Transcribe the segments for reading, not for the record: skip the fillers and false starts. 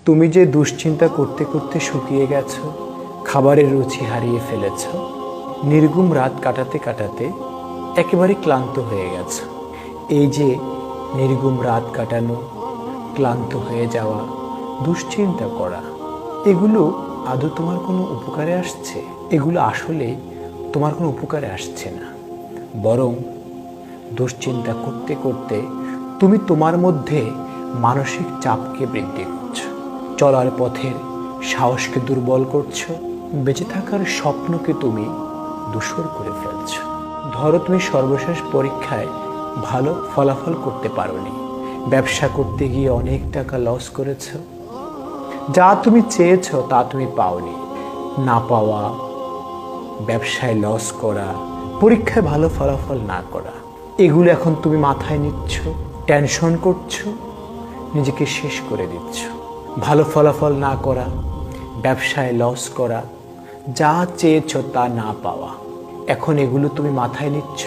তুমি যে দুশ্চিন্তা করতে করতে শুকিয়ে গেছো, খাবারের রুচি হারিয়ে ফেলেছ, নির্ঘুম রাত কাটাতে কাটাতে একেবারে ক্লান্ত হয়ে গেছো। এই যে নির্ঘুম রাত কাটানো, ক্লান্ত হয়ে যাওয়া, দুশ্চিন্তা করা, এগুলো আদৌ তোমার কোনো উপকারে আসছে? এগুলো আসলে তোমার কোনো উপকারে আসছে না, বরং দুশ্চিন্তা করতে করতে তুমি তোমার মধ্যে মানসিক চাপকে বৃদ্ধি করছো, চলার পথের সাহসকে দুর্বল করছো, বেঁচে থাকার স্বপ্নকে তুমি ধূসর করে ফেলছো। ধরো তুমি সর্বশেষ পরীক্ষায় ভালো ফলাফল করতে পারোনি, ব্যবসা করতে গিয়ে অনেক টাকা লস করেছো, যা তুমি চেয়েছো তা তুমি পাওনি। না পাওয়া, ব্যবসায় লস করা, পরীক্ষায় ভালো ফলাফল না করা, এগুলো এখন তুমি মাথায় নিচ্ছ, টেনশন করছো, নিজেকে শেষ করে দিচ্ছ। ভালো ফলাফল না করা, ব্যবসায় লস করা, যা চেয়েছো তা না পাওয়া, এখন এগুলো তুমি মাথায় নিচ্ছ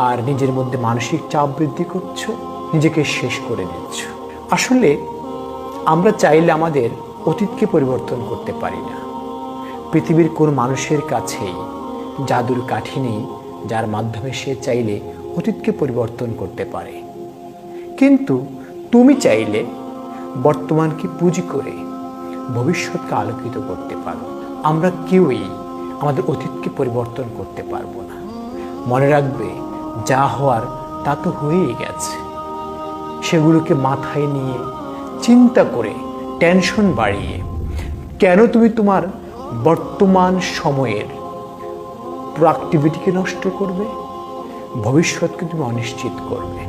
আর নিজের মধ্যে মানসিক চাপ বৃদ্ধি করছো, নিজেকে শেষ করে দিচ্ছ। আসলে আমরা চাইলে আমাদের অতীতকে পরিবর্তন করতে পারি না। পৃথিবীর কোন মানুষের কাছেই জাদুর কাঠি নেই যার মাধ্যমে সে চাইলে অতীতকে পরিবর্তন করতে পারে। কিন্তু তুমি চাইলে বর্তমানকে পুঁজি করে ভবিষ্যৎকে আলোকিত করতে পারো। আমরা কেউই আমাদের অতীতকে পরিবর্তন করতে পারবো না। মনে রাখবে, যা হওয়ার তা তো হয়েই গেছে। সেগুলোকে মাথায় নিয়ে চিন্তা করে টেনশন বাড়িয়ে কেন তুমি তোমার বর্তমান সময়ের প্রোডাক্টিভিটিকে নষ্ট করবে, ভবিষ্যৎকে তুমি অনিশ্চিত করবে?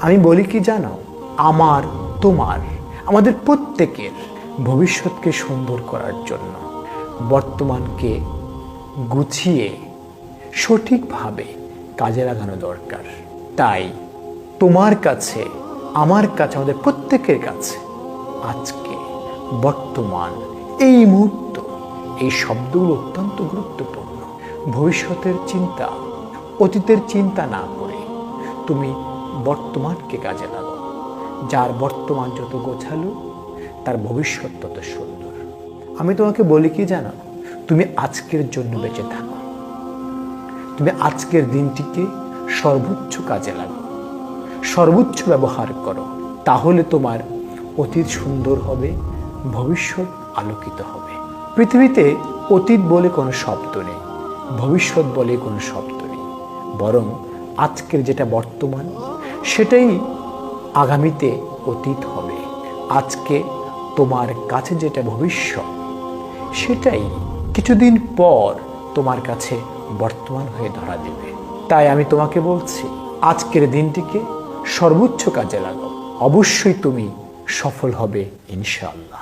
আমি বলি কি জানো, আমার, তোমার, আমাদের প্রত্যেকের ভবিষ্যৎকে সুন্দর করার জন্য বর্তমানকে গুছিয়ে সঠিকভাবে কাজে লাগানো দরকার। তাই তোমার কাছে, আমার কাছে, আমাদের প্রত্যেকের কাছে আজকে, বর্তমান, এই মুহূর্ত, এই শব্দগুলো অত্যন্ত গুরুত্বপূর্ণ। ভবিষ্যতের চিন্তা, অতীতের চিন্তা না করে তুমি বর্তমানকে কাজে লাগাও। যার বর্তমান যত গোছালো, তার ভবিষ্যৎ তত সুন্দর। আমি তোমাকে বলি কি জানো, তুমি আজকের জন্য বেঁচে থাকো। তুমি আজকের দিনটিকে সর্বোচ্চ কাজে লাগাও, সর্বোচ্চ ব্যবহার করো। তাহলে তোমার অতীত সুন্দর হবে, ভবিষ্যৎ আলোকিত হবে। পৃথিবীতে অতীত বলে কোনো শব্দ নেই, ভবিষ্যৎ বলে কোনো শব্দ নেই, বরং আজকের যেটা বর্তমান, সেটাই আগামীতে অতীত হবে। আজকে তোমার কাছে যেটা ভবিষ্যৎ, সেটাই কিছুদিন পর তোমার কাছে বর্তমান হয়ে ধরা দেবে। তাই আমি তোমাকে বলছি, আজকের দিনটিকে সর্বোচ্চ কাজে লাগাও। অবশ্যই তুমি সফল হবে, ইনশাআল্লাহ।